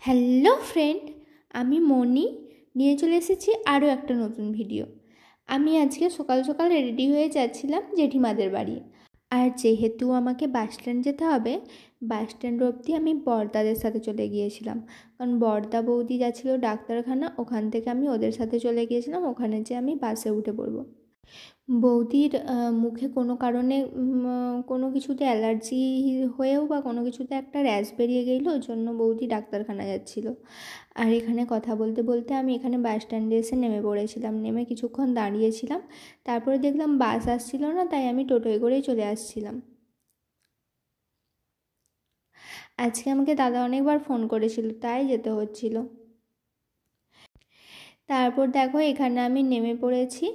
Hello friend, আমি মনি নিয়ে চলে এসেছি আরও একটা নতুন ভিডিও। আমি আজকে সকাল সকাল রেডি হয়ে যাচ্ছিলাম জেঠিমাদের বাড়ি। আর যেহেতু আমাকে বাস স্ট্যান্ড যেতে হবে, বাস স্ট্যান্ড অবধি আমি বড়দাদের সাথে চলে গিয়েছিলাম, কারণ বড়দা বৌদি যাচ্ছিলো ডাক্তারখানা, ওখান থেকে আমি ওদের সাথে চলে গিয়েছিলাম। ওখানে যে আমি বাসে উঠে পড়বো। বৌদির মুখে কোনো কারণে কোনো কিছুতে অ্যালার্জি হয়েও বা কোনো কিছুতে একটা র্যাশ বেরিয়ে গেলো, ওই জন্য বৌদি ডাক্তারখানা যাচ্ছিলো। আর এখানে কথা বলতে বলতে আমি এখানে বাস স্ট্যান্ডে এসে নেমে পড়েছিলাম। নেমে কিছুক্ষণ দাঁড়িয়েছিলাম, তারপরে দেখলাম বাস আসছিল না, তাই আমি টোটোয় করেই চলে আসছিলাম। আজকে আমাকে দাদা অনেকবার ফোন করেছিল, তাই যেতে হচ্ছিল। তারপর দেখো এখানে আমি নেমে পড়েছি।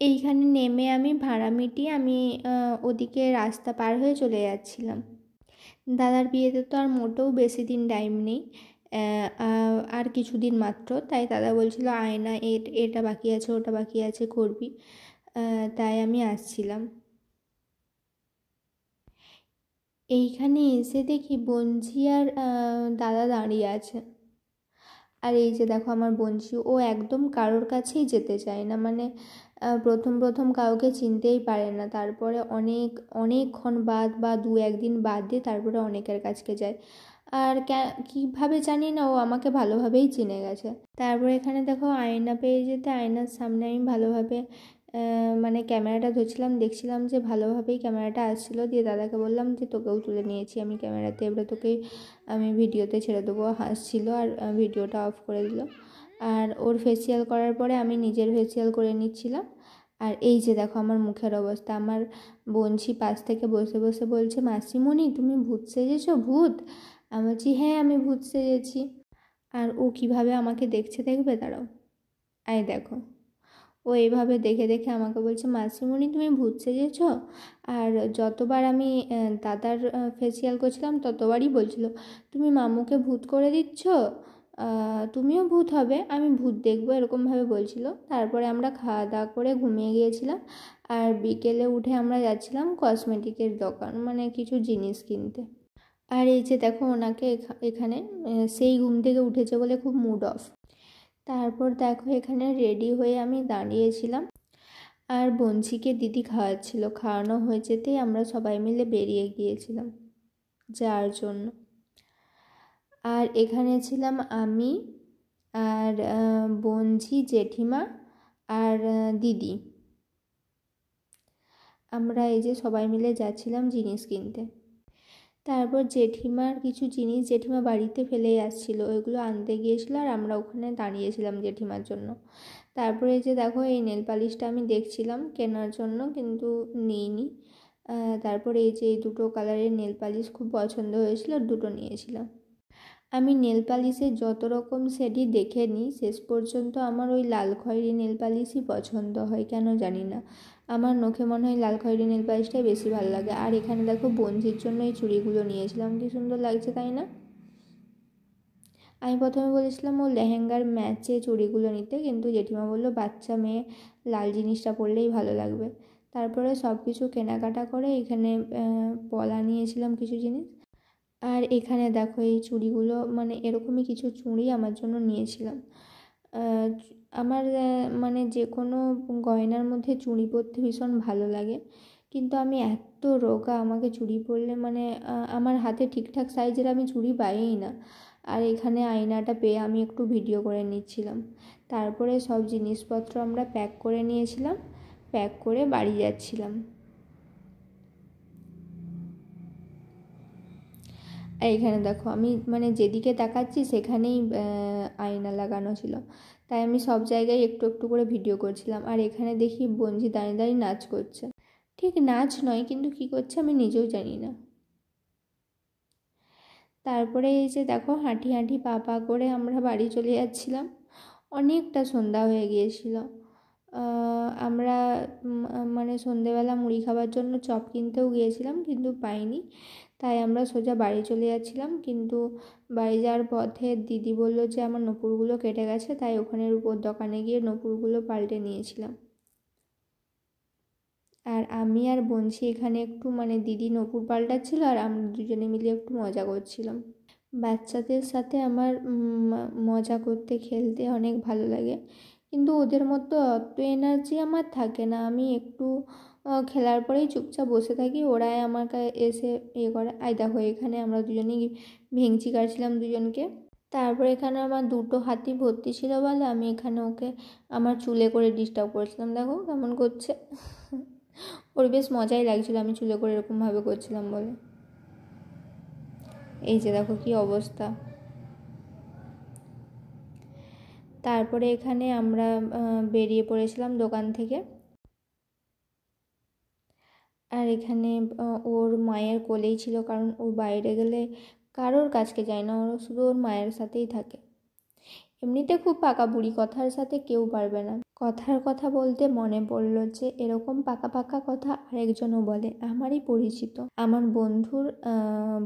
এইখানে নেমে আমি ভাড়া মিটিয়ে আমি ওদিকে রাস্তা পার হয়ে চলে যাচ্ছিলাম। দাদার বিয়েতে তো আর মোটেও বেশি দিন টাইম নেই, আর কিছুদিন মাত্র। তাই দাদা বলছিল আয়না এটা বাকি আছে, ওটা বাকি আছে, করবি। তাই আমি আসছিলাম। এইখানে এসে দেখি বঞ্জি আর দাদা দাঁড়িয়ে আছে। আর এই যে দেখো আমার বঞ্জি, ও একদম কারোর কাছেই যেতে চায় না, মানে প্রথম কাউকে চিনতেই পারে না। তারপরে অনেকক্ষণ বাদ বা 2-1 দিন বাদ দিয়ে তারপরে অনেকের কাছকে যায়। আর কীভাবে জানি না, ও আমাকে ভালোভাবেই চিনে গেছে। তারপরে এখানে দেখো আয়না পেয়ে যেতে আয়নার সামনে আমি ভালোভাবে মানে ক্যামেরাটা ধরছিলাম, দেখছিলাম যে ভালোভাবেই ক্যামেরাটা আসছিলো। দিয়ে দাদাকে বললাম যে তোকেও তুলে নিয়েছি আমি ক্যামেরাতে, এবারে তোকেই আমি ভিডিওতে ছেড়ে দেবো। হাসছিল আর ভিডিওটা অফ করে দিল। আর ওর ফেসিয়াল করার পরে আমি নিজের ফেসিয়াল করে নিচ্ছিলাম। আর এই যে দেখো আমার মুখের অবস্থা। আমার বোনঝি পাশ থেকে বসে বসে বলছে, মাসিমণি তুমি ভূত সেজেছো? ভূত? আমি বলছি হ্যাঁ আমি ভূত সেজেছি। আর ও কিভাবে আমাকে দেখছে দেখবে, দাঁড়াও। আই দেখো, ও এইভাবে দেখে দেখে আমাকে বলছে, মাসিমণি তুমি ভূত সেজেছো? আর যতবার আমি দাদার ফেসিয়াল করছিলাম ততবারই বলছিল, তুমি মামুকে ভূত করে দিচ্ছ, তুমিও ভূত হবে, আমি ভূত দেখবো, এরকমভাবে বলছিল। তারপরে আমরা খাওয়া দাওয়া করে ঘুমিয়ে গিয়েছিলাম। আর বিকেলে উঠে আমরা যাচ্ছিলাম কসমেটিকের দোকান, মানে কিছু জিনিস কিনতে। আর এই যে দেখো ওনাকে এখানে সেই ঘুম থেকে উঠেছে বলে খুব মুড অফ। তারপর দেখো এখানে রেডি হয়ে আমি দাঁড়িয়েছিলাম, আর বঞ্চিকে দিদি খাওয়াচ্ছিল। খাওয়ানো হয়ে যেতেই আমরা সবাই মিলে বেরিয়ে গিয়েছিলাম যাওয়ার জন্য। আর এখানে ছিলাম আমি আর বঞ্চি, জেঠিমা আর দিদি। আমরা এই যে সবাই মিলে যাচ্ছিলাম জিনিস কিনতে। তারপর জেঠিমার কিছু জিনিস জেঠিমা বাড়িতে ফেলেই আসছিল, ওইগুলো আনতে গিয়েছিলো, আর আমরা ওখানে দাঁড়িয়েছিলাম জেঠিমার জন্য। তারপরে যে দেখো এই নেল পালিশটা আমি দেখছিলাম কেনার জন্য, কিন্তু নিইনি। তারপরে এই যে এই দুটো কালারের নেল পালিশ খুব পছন্দ হয়েছিল, দুটো নিয়েছিলাম। আমি নেল পালিশের যত রকম শেডই দেখে নিই, শেষ পর্যন্ত আমার ওই লাল খয়েরি নেল পালিশই পছন্দ হয়, কেন জানি না। আমার নখে মনে হয় লাল খয়েরি নেল পালিশটাই বেশি ভালো লাগে। আর এখানে দেখো বঞ্চির জন্য এই চুড়িগুলো নিয়েছিলাম, কি সুন্দর লাগছে তাই না? আমি প্রথমে বলেছিলাম ও লেহেঙ্গার ম্যাচে চুড়িগুলো নিতে, কিন্তু জেঠিমা বললো বাচ্চা মেয়ে লাল জিনিসটা পরলেই ভালো লাগবে। তারপরে সব কিছু কেনাকাটা করে এখানে পলা নিয়েছিলাম কিছু জিনিস। আর এখানে দেখো এই চুড়িগুলো, মানে এরকমই কিছু চুড়ি আমার জন্য নিয়েছিলাম। আমার মানে যে কোনো গয়নার মধ্যে চুড়ি পরতে ভীষণ ভালো লাগে, কিন্তু আমি এত রোগা, আমাকে চুড়ি পরলে মানে আমার হাতে ঠিকঠাক সাইজের আমি চুড়ি পাইই না। আর এখানে আয়নাটা পেয়ে আমি একটু ভিডিও করে নিচ্ছিলাম। তারপরে সব জিনিসপত্র আমরা প্যাক করে নিয়েছিলাম, প্যাক করে বাড়ি যাচ্ছিলাম। আর এখানে দেখো আমি মানে যেদিকে তাকাচ্ছি সেখানেই আয়না লাগানো ছিল, তাই আমি সব জায়গায় একটু একটু করে ভিডিও করছিলাম। আর এখানে দেখি বঞ্জি দাঁড়িয়ে দাঁড়িয়ে নাচ করছে। ঠিক নাচ নয়, কিন্তু কি করছে আমি নিজেও জানি না। তারপরে এই যে দেখো হাঁটি হাঁটি পা পা করে আমরা বাড়ি চলে যাচ্ছিলাম। অনেকটা সন্ধ্যা হয়ে গিয়েছিল। আমরা মানে সন্ধেবেলা মুড়ি খাবার জন্য চপ কিনতেও গিয়েছিলাম, কিন্তু পাইনি, তাই আমরা সোজা বাড়ি চলে যাচ্ছিলাম। কিন্তু বাড়ি যাওয়ার পথে দিদি বলল যে আমার নূপুরগুলো কেটে গেছে, তাই ওখানের উপর দোকানে গিয়ে নূপুরগুলো পাল্টে নিয়েছিলাম। আর আমি আর বঞ্চি এখানে একটু মানে দিদি নূপুর পাল্টাচ্ছিল আর আমরা দুজনে মিলে একটু মজা করছিলাম। বাচ্চাদের সাথে আমার মজা করতে খেলতে অনেক ভালো লাগে, কিন্তু ওদের মধ্যে অত এনার্জি আমার থাকে না। আমি একটু খেলার পরেই চুপচাপ বসে থাকি, ওরাই আমার এসে ইয়ে করে। দেখো এখানে আমরা দুজনেই ভেঙচি কাটছিলাম দুজনকে। তারপর এখানে আমার দুটো হাতি ভর্তি ছিল বলে আমি এখানে ওকে আমার চুলে করে ডিস্টার্ব করেছিলাম। দেখো কেমন করছে, ওর বেশ মজাই লাগছিল আমি চুলে করে এরকমভাবে করছিলাম বলে। এই যে দেখো কি অবস্থা। তারপরে এখানে আমরা বেরিয়ে পড়েছিলাম দোকান থেকে। আর এখানে ওর মায়ের কোলেই ছিল, কারণ ও বাইরে গেলে কারোর কাছকে যায় না, ও শুধু ওর মায়ের সাথেই থাকে। এমনিতে খুব পাকা বুড়ি, কথার সাথে কেউ পারবে না। কথার কথা বলতে মনে পড়লো যে এরকম পাকা পাকা কথা আরেকজনও বলে, আমারই পরিচিত, আমার বন্ধুর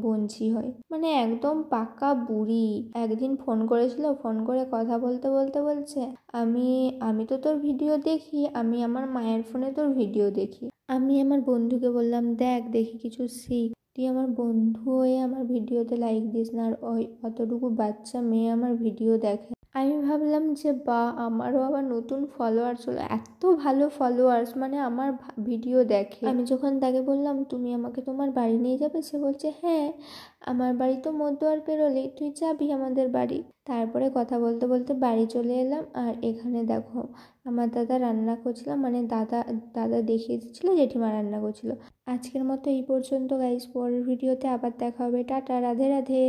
বোনঝি হয়, মানে একদম পাকা বুড়ি। একদিন ফোন করেছিল, ফোন করে কথা বলতে বলতে বলছে, আমি তো তোর ভিডিও দেখি, আমি আমার মায়ের ফোনে তোর ভিডিও দেখি। আমি আমার বন্ধুকে বললাম, দেখি কিছু শিখ, তুই আমার বন্ধু হয়ে আমার ভিডিওতে লাইক দিস না, আর ওই অতটুকু বাচ্চা মেয়ে আমার ভিডিও দেখে। আমি ভাবলাম যে আমারও আবার নতুন ফলোয়ার্স হলো, এত ভালো ফলোয়ার্স, মানে আমার ভিডিও দেখে। আমি যখন তাকে বললাম তুমি আমাকে তোমার বাড়ি নিয়ে যাবে, সে বলছে হ্যাঁ, আমার বাড়ি তো মধ্যদ্বার পেরোলেই, তুই যাবি আমাদের বাড়ি। তারপরে কথা বলতে বলতে বাড়ি চলে এলাম। আর এখানে দেখো আমার দাদা রান্না করছিলাম, মানে দাদা দেখিয়ে দিচ্ছিলো জেঠিমা রান্না করছিল। আজকের মতো এই পর্যন্ত গাইস, পরের ভিডিওতে আবার দেখা হবে। টাটা, রাধে রাধে।